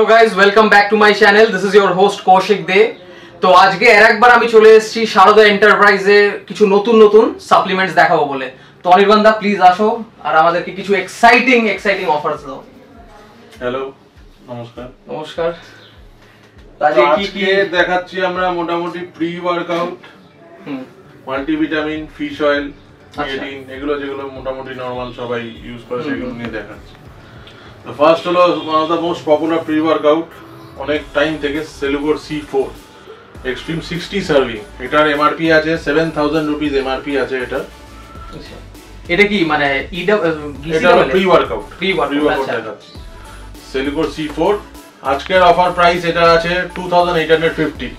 guys, welcome back to my channel. This is your host Kaushik De. তো আজকে আরেকবার আমি চলে এসেছি শারদা এন্টারপ্রাইজে কিছু নতুন নতুন সাপ্লিমেন্টস দেখাবো বলে। তো অনির্বাণ দা প্লিজ আসো আর আমাদেরকে কিছু এক্সাইটিং অফারস দাও। হ্যালো, নমস্কার। নমস্কার। আজকে দেখাচ্ছি আমরা মোটামুটি pre workout, multivitamin, fish oil, creatine, এগুলো যেগুলো মোটামুটি নরমাল সবাই ইউজ করে সেগুলো নিয়ে দেখাচ্ছি। তো ফার্স্ট হলো one of the most popular pre workout অনেক টাইম থেকে, সেলুকোর C4 এক্সট্রিম 60 সার্ভিং। এটার এমআরপি আছে 7000 রুপিস এমআরপি আছে এটা। আচ্ছা, এটা কি মানে এটা প্রি ওয়ার্কআউট দেখাচ্ছি সেলুকোর C4। আজকের অফার প্রাইস এটা আছে 2850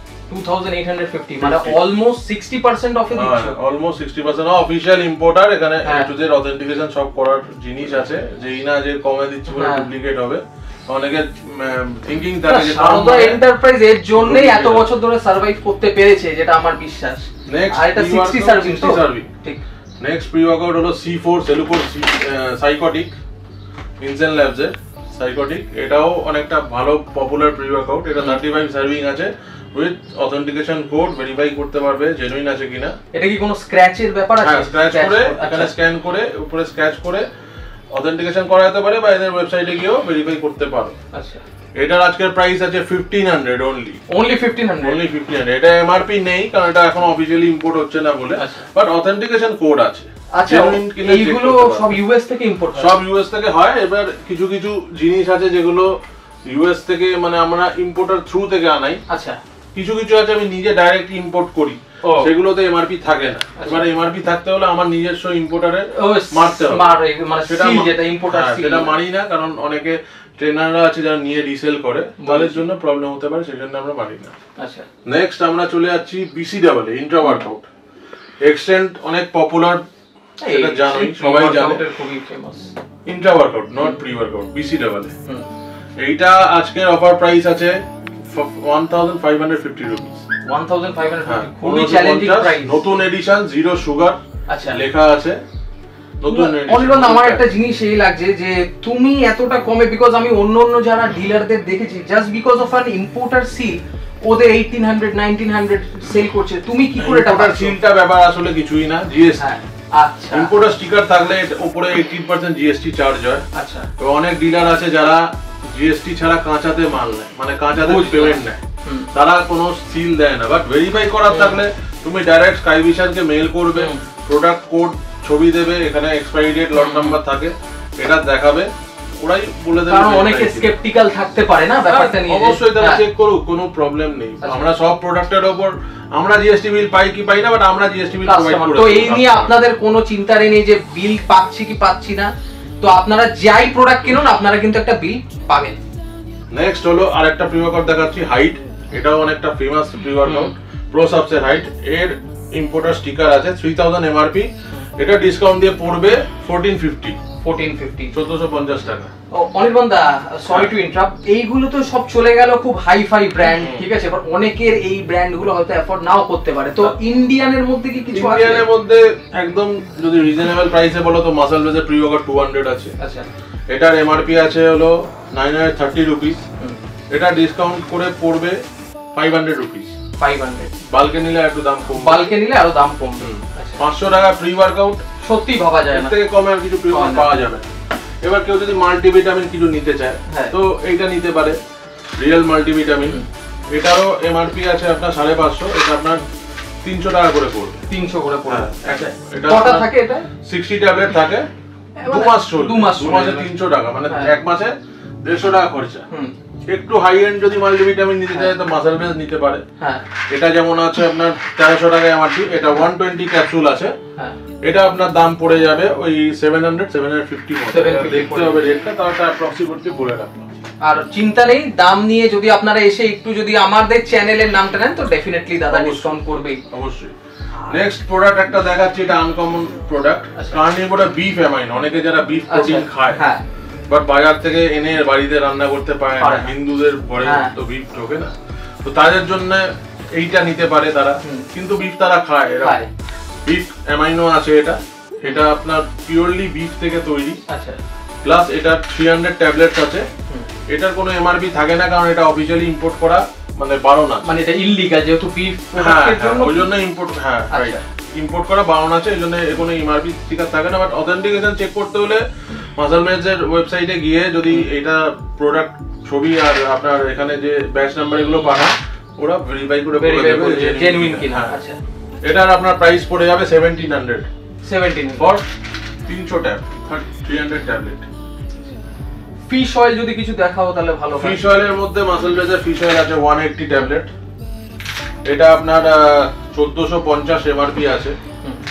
মানে অলমোস্ট 60% অফে দিচ্ছো। Almost 60% of. অফিশিয়াল ইম্পোর্টার, এখানে টু জেড অথেন্টিকেশন সব করার জিনিস আছে, যেই না যে কমে দিচ্ছি বলে ডুপ্লিকেট হবে। অনেকে থিংকিং থাকে যে শারদা এন্টারপ্রাইজ এর জন্যই এত বছর ধরে সার্ভাইভ করতে পেরেছে, যেটা আমার বিশ্বাস। নেক্সট আর এটা 60 সার্ভিং তো ঠিক। নেক্সট প্রি ওয়ার্কআউট হলো C4 সেলুকোর সাইকোটিক, ইনসেন ল্যাবস এর সাইকোটিক। এটাও অনেকটা ভালো পপুলার প্রি ওয়ার্কআউট। এটা 35 সার্ভিং আছে উইথ অথেন্টিকেশন কোড, ভেরিফাই করতে পারবে জেনুইন আছে কিনা। এটা কি কোনো স্ক্র্যাচের ব্যাপার আছে? হ্যাঁ, স্ক্র্যাচ করে এখানে স্ক্যান করে উপরে স্ক্র্যাচ করে অথেন্টিকেশন করা যেতে পারে, বা এদের ওয়েবসাইটে গিয়েও ভেরিফাই করতে পারো। আচ্ছা, এটার আজকের প্রাইস আছে 1500 অনলি 1500। এটা এমআরপি নেই কারণ এটা এখন অফিশিয়ালি ইম্পোর্ট হচ্ছে না বলে, বাট অথেন্টিকেশন কোড আছে। আচ্ছা, এইগুলো সব ইউএস থেকে ইম্পোর্ট হয়? সব ইউএস থেকে হয়। এবার কিছু কিছু জিনিস আছে যেগুলো ইউএস থেকে মানে আমরা ইম্পোর্টার থ্রু থেকে আনাই। আচ্ছা, কিছু কিছু আছে আমি নিজে ডাইরেক্ট ইম্পোর্ট করি, সেগুলোতে এমআরপি থাকে না। এবারে এমআরপি থাকতে হলে আমার নিজস্ব ইম্পোর্টারে মারতে হবে, মানে যেটা ইম্পোর্টার সিল, সেটা মানি না কারণ অনেকে ট্রেনাররা আছে যারা নিয়ে রিসেল করে, তাদের জন্য প্রবলেম হতে পারে, সেজন্য আমরা মানি না। আচ্ছা, নেক্সট আমরা চলে যাচ্ছি BCAA ইন্ট্রা ওয়ার্কআউট। এক্সটেন্ট অনেক পপুলার, এটা জানোই, সবাই জানে, খুবই famous. Intra workout not pre workout, BCAA। এইটা আজকের অফার প্রাইস আছে 1550 রুপিস। 1550 খুবই চ্যালেঞ্জিং প্রাইস। নতুন এডিশন, জিরো সুগার আচ্ছা লেখা আছে, নতুন এডিশন। অনির্বাণ, আমার একটা জিনিস এই লাগছে যে তুমি এতটা কমে, বিকজ আমি অন্য যারা ডিলারদের দেখেছি just because of an importer seal ওদের 1800 1900 সেল করছে, তুমি কি করে টাকা? সিলটা ব্যাপার আসলে কিছুই না, জিএসটি। আচ্ছা, ইম্পোর্টার স্টিকার থাকলে উপরে 18% জিএসটি চার্জ হয়। আচ্ছা, তো অনেক ডিলার আছে যারা জিএসটি ছাড়া কাঁচাতে মাল নেয়, মানে কাঁচাতে পেমেন্ট নেয়, তারা কোনো সিল দেয় না। বাট ভেরিফাই করার থাকলে তুমি ডাইরেক্ট স্কাইভিশনকে মেইল করবে, প্রোডাক্ট কোড ছবি দেবে, এখানে এক্সপায়ারি ডেট, লট নাম্বার থাকে, এটা দেখাবে, ওরাই বলে দেবে। কারণ অনেকে স্কেপটিক্যাল থাকতে পারে না ব্যাপারটা নিয়ে। অবশ্যই তারা চেক করুক, কোনো প্রবলেম নেই। আমরা সব প্রোডাক্টের উপর আমরা জিএসটি বিল পাই কি পাই না, বাট আমরা জিএসটি বিল প্রোভাইড করি। তো এই নিয়ে আপনাদের কোনো চিন্তা নেই যে বিল পাচ্ছি কি পাচ্ছি না। তো আপনারা যাই প্রোডাক্ট কিনুন আপনারা কিন্তু একটা বিল পাবেন। নেক্সট হলো আরেকটা প্রি ওয়ার্কআউট দেখাচ্ছি, হাইট। এটাও অনেকটা ফেমাস প্রি ওয়ার্কআউট, প্রো সাবসের হাইট। এর ইম্পোর্টার স্টিকার আছে, 3000 এমআরপি। এটা ডিসকাউন্ট দিয়ে পড়বে 1450 1450 টাকা। অনির্বাণ দা, সরি টু ইন্টারাপ্ট, এইগুলো তো সব চলে গেল খুব হাই ফাই ব্র্যান্ড, ঠিক আছে, বাট অনেকের এই ব্র্যান্ড গুলো হয়তো অ্যাফোর্ড নাও করতে পারে। তো ইন্ডিয়ানের মধ্যে কি কিছু আছে? ইন্ডিয়ানের মধ্যে একদম যদি রিজনেবল প্রাইসে বলো তো মাসল বেজের প্রি ওয়ার্কআউট 200 আছে। আচ্ছা, এটার এমআরপি আছে হলো 930 রুপিস। এটা ডিসকাউন্ট করে পড়বে 500 রুপিস। 500 বালকে নিলে একটু দাম কম, বালকে নিলে আরো দাম কম। 500 টাকা প্রি ওয়ার্কআউট সত্যি ভাবা যায় না, এর থেকে কমে আর কিছু প্রি ওয়ার্কআউট পাওয়া যাবে না। এবার কেউ যদি মাল্টিভিটামিন কিছু নিতে চায় তো এইটা নিতে পারে, রিয়েল মাল্টিভিটামিন। এটারও এমআরপি আছে আপনার 550, এটা আপনার 300 টাকা করে পড়বে। 300 করে পড়বে। এটা কটা থাকে? এটা 60 ট্যাবলেট থাকে, 2 মাস চলবে। 2 মাসে 300 টাকা, মানে এক মাসে 150 টাকা খরচা। একটু হাই এন্ড যদি মাল্টিভিটামিন নিতে চায় তো মাসল বেজ নিতে পারে। এটা যেমন আছে আপনার 1300 টাকা এমআরপি, এটা 120 ক্যাপসুল আছে। এটা আপনার দাম পড়ে যাবে ওই 750 মতো। দেখতে হবে রেটটা, তাহলে অ্যাপ্রক্সিমেটলি বলে রাখলাম। আর চিন্তা নেই, দাম নিয়ে যদি আপনারা এসে একটু যদি আমাদের চ্যানেলের নামটা নেন তো ডেফিনেটলি দাদা ডিসকাউন্ট করবেই। অবশ্যই। নেক্সট প্রোডাক্ট একটা দেখাচ্ছি, এটা uncommon product, Carnivora beef amine. অনেকে যারা বিফ প্রোটিন খায়, বাট বাজার থেকে এনে বাড়িতে রান্না করতে পারে না, হিন্দুদের পরে তো বিফ ঢোকে না, তো তাদের জন্য এইটা নিতে পারে তারা, কিন্তু বিফ তারা খায়। এরা বিফ অ্যামাইনো আছে, এটা আপনার পিওরলি বিফ থেকে তৈরি। আচ্ছা, প্লাস এটা 300 ট্যাবলেটস আছে। এটার কোনো এমআরপি থাকে না, কারণ এটা অফিশিয়ালি ইম্পোর্ট করা মানে বারণ আছে, মানে এটা ইললিগাল যেহেতু বিফ প্রোডাক্টের জন্য, ওই জন্য ইম্পোর্ট, হ্যাঁ রাইট, ইম্পোর্ট করা বারণ আছে, এই জন্য কোনো এমআরপি স্টিকার থাকে না। বাট অথেন্টিকেশন চেক করতে হলে মাসল মেডসের ওয়েবসাইটে গিয়ে যদি এটা প্রোডাক্ট ছবি আর আপনার এখানে যে ব্যাচ নাম্বার এগুলো পাঠান, ওরা ভেরিফাই করে বলে দেবে জেনুইন কিনা। আচ্ছা, এটার আপনার প্রাইস পড়ে যাবে 1700 for 300 tab 300 tablet. Fish oil যদি কিছু দেখাও তাহলে ভালো হয়। ফিশ অয়েলের মধ্যে মাসল মেডসের ফিশ অয়েল আছে 180 ট্যাবলেট, এটা আপনার 1450 এমআরপি আছে,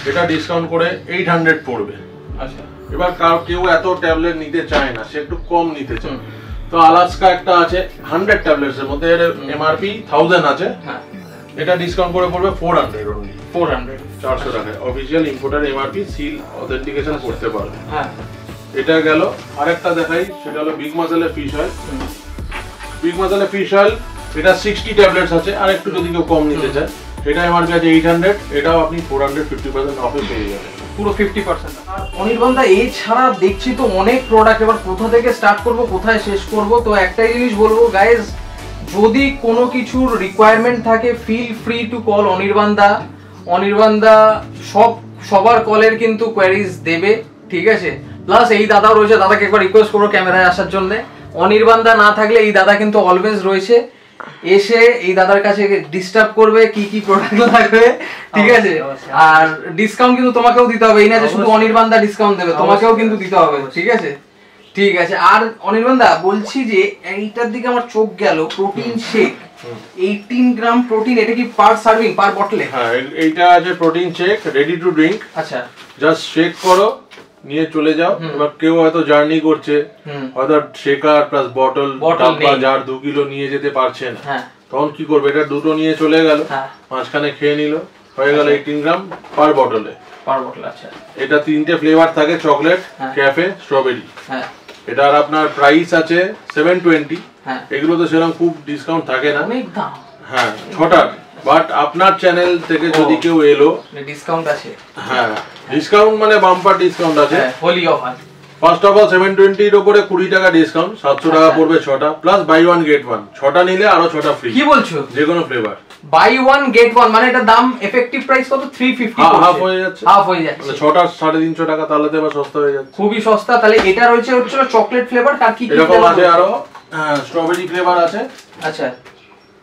এটা ডিসকাউন্ট করে 800 পড়বে। আচ্ছা, এবার কেউ এত ট্যাবলেট নিতে চায় না, সে একটু কম নিতে চায়, তো আলাস্কা একটা আছে 100 ট্যাবলেটস এর মধ্যে, এর এমআরপি 1000 আছে, এটা ডিসকাউন্ট করে পড়বে 400 অনলি, 400 টাকা। Official importer MRP, seal authentication করতে পারবে। হ্যাঁ, এটা গেল। আরেকটা দেখাই, সেটা হলো বিগ মাসেলের ফিশ অয়েল। বিগ মাসেলের ফিশ অয়েল, এটা 60 ট্যাবলেটস আছে, আর একটু যদি কেউ কম নিতে চায়, এটা এমআরপি আছে 800, এটাও আপনি 450% অফে পেয়ে যাবেন, পুরো 50%। আর অনির্বাণদা এছাড়া দেখছি তো অনেক প্রোডাক্ট, এবার কোথা থেকে স্টার্ট করব কোথায় শেষ করব। তো একটাই জিনিস বলবো গাইজ, যদি কোনো কিছুর রিকোয়ারমেন্ট থাকে ফিল ফ্রি টু কল অনির্বাণদা। অনির্বাণদা সবার কলের কিন্তু কোয়ারিজ দেবে, ঠিক আছে। প্লাস এই দাদাও রয়েছে, দাদাকে একবার রিকোয়েস্ট করবো ক্যামেরায় আসার জন্য। অনির্বাণদা না থাকলে এই দাদা কিন্তু অলওয়েজ রয়েছে, এসে এই দাদার কাছে ডিস্টার্ব করবে, কি কি প্রোডাক্ট লাগবে, ঠিক আছে। আর ডিসকাউন্ট কিন্তু তোমাকেও দিতে হবে, এই না যে শুধু অনির্বাণদা ডিসকাউন্ট দেবে, তোমাকেও কিন্তু দিতে হবে, ঠিক আছে। ঠিক আছে। আর অনির্বাণদা বলছি যে এইটার দিকে আমার চোখ গেল, প্রোটিন শেক 18 গ্রাম প্রোটিন, এটা কি পার সার্ভিং পার বটলে? হ্যাঁ, এইটা আছে protein shake ready to drink. আচ্ছা, জাস্ট শেক করো, নিয়ে চলে যাও। এবার কেউ হয়তো জার্নি করছে, হয়তো শেকার প্লাস বটল বা জার 2 কিলো নিয়ে যেতে পারছে না, তখন কি করবে, এটা দুটো নিয়ে চলে গেল, মাঝখানে খেয়ে নিল, হয়ে গেল 18 গ্রাম পার বটলে। আচ্ছা, এটা 3টে ফ্লেভার থাকে, চকলেট, ক্যাফে, স্ট্রবেরি। এটার আপনার প্রাইস আছে 720। এগুলো তো সেরকম খুব ডিসকাউন্ট থাকে না, হ্যাঁ 6টার। বাট আপনার চ্যানেল থেকে যদি কেউ এলো, ডিসকাউন্ট আছে। হ্যাঁ, ডিসকাউন্ট মানে বাম্পার ডিসকাউন্ট আছে, Holi offer. First of all 720 এর উপরে 20 টাকা ডিসকাউন্ট, 700 টাকা পড়বে 6টা, প্লাস বাই 1 গেট 1, 6টা নিলে আরো 6টা ফ্রি। কি বলছো? যে কোনো ফ্লেভার বাই 1 গেট 1, মানে এটা দাম এফেক্টিভ প্রাইস কত? 350 হাফ হয়ে যাচ্ছে, মানে 6টা 350 টাকা, তাহলে তো এবার সস্তা হয়ে যাচ্ছে, খুবই সস্তা। তাহলে এটা রয়েছে হচ্ছে চকলেট ফ্লেভার, আর কি কি এরকম আছে আরো স্ট্রবেরি ফ্লেভার আছে। আচ্ছা,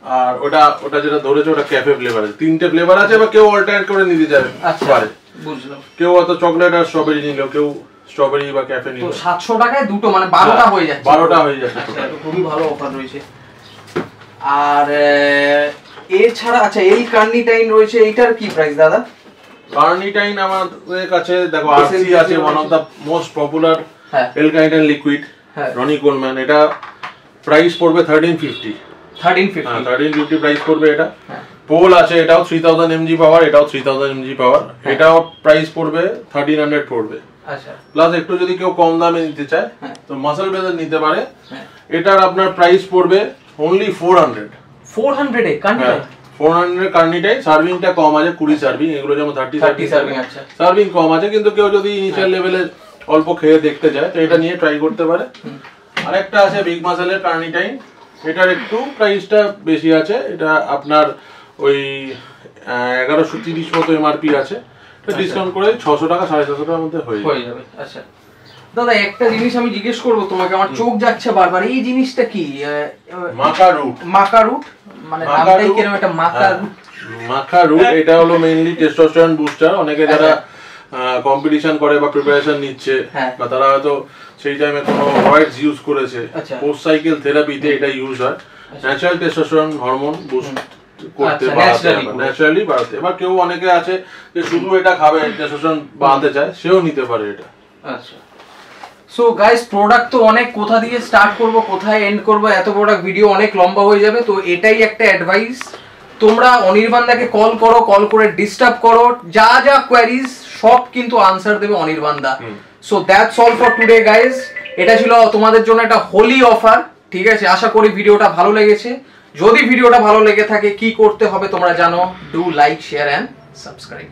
আর ওটা যেটা ধরেছে ওটা ক্যাফে ফ্লেভার আছে, 3টে ফ্লেভার আছে, বা কেউ অল্টারনেট করে নিতে যাবে পারে। বুঝলাম। কেউ হয়তো চকলেট আর স্ট্রবেরি নিল, কেউ স্ট্রবেরি বা ক্যাফে নিল, তো 700 টাকায় দুটো, মানে 12টা হয়ে যাচ্ছে। 12টা হয়ে যাচ্ছে, খুবই ভালো অফার রয়েছে। আর এছাড়া আচ্ছা, এই কার্নিটাইন রয়েছে, এইটার কি প্রাইস দাদা? কার্নিটাইন আমাদের কাছে দেখো আরসি আছে, one of the most popular L carnitine liquid, Ronnie Coleman. এটা প্রাইস পড়বে 1350 প্রাইস পড়বে। এটা পোল আছে, এটাও 3000 mg পাওয়ার, এটাও 3000 mg পাওয়ার, এটাও প্রাইস পড়বে 1300 পড়বে। আচ্ছা, প্লাস একটু যদি কেউ কম দামে নিতে চায় তো মাসল বেজার নিতে পারে, এটার আপনার প্রাইস পড়বে অনলি 400 এ কার্নিটাইন। 400 কার্নিটাইন। সার্ভিংটা কম আছে, 20 সার্ভিং, এগুলো যেমন 30 সার্ভিং। আচ্ছা, সার্ভিং কম আছে, কিন্তু কেউ যদি ইনিশিয়াল লেভেলে অল্প খেয়ে দেখতে চায় তো এটা নিয়ে ট্রাই করতে পারে। আরেকটা আছে বিগ মাসেলের কার্নিটাইন, এটার একটু প্রাইসটা বেশি আছে, এটা আপনার ওই 1130 মতো এমআরপি আছে, এটা ডিসকাউন্ট করে 600 টাকা 750 টাকার মধ্যে হয়ে যাবে। আচ্ছা দাদা, একটা জিনিস আমি জিজ্ঞেস করবো তোমাকে, আমার চোখ যাচ্ছে বারবার, এই জিনিসটা কি? মাকা রুট, মানে নামটাই কিরকম একটা মাকা রুট। এটা হলো মেইনলি টেস্টোস্টেরন বুস্টার। অনেকে যারা কম্পিটিশন করে বা প্রিপারেশন নিচ্ছে, বা তারা হয়তো সেই টাইমে কোনো রয়েডস ইউজ করেছে, পোস্ট সাইকেল থেরাপিতে এটা ইউজ হয়। ন্যাচারাল টেস্টোস্টেরন হরমোন বুস্ট করতে ন্যাচারালি বাড়াতে। এবার কেউ অনেকে আছে যে শুধু এটা খাবে, টেস্টোস্টেরন বাড়াতে চায়, সেও নিতে পারে এটা। আচ্ছা, সো গাইস, প্রোডাক্ট তো অনেক, কোথা দিয়ে স্টার্ট করব কোথায় এন্ড করব, এত প্রোডাক্ট ভিডিও অনেক লম্বা হয়ে যাবে। তো এটাই একটা অ্যাডভাইস, তোমরা অনির্বাণদাকে কল করো, কল করে ডিস্টার্ব করো, যা যা কোয়ারিজ সব কিন্তু আনসার দেবে অনির্বাণদা। So that's all for today guys. এটা ছিল তোমাদের জন্য একটা হোলি অফার, ঠিক আছে। আশা করি ভিডিওটা ভালো লেগেছে। যদি ভিডিওটা ভালো লেগে থাকে কি করতে হবে তোমরা জানো, do like, share and subscribe.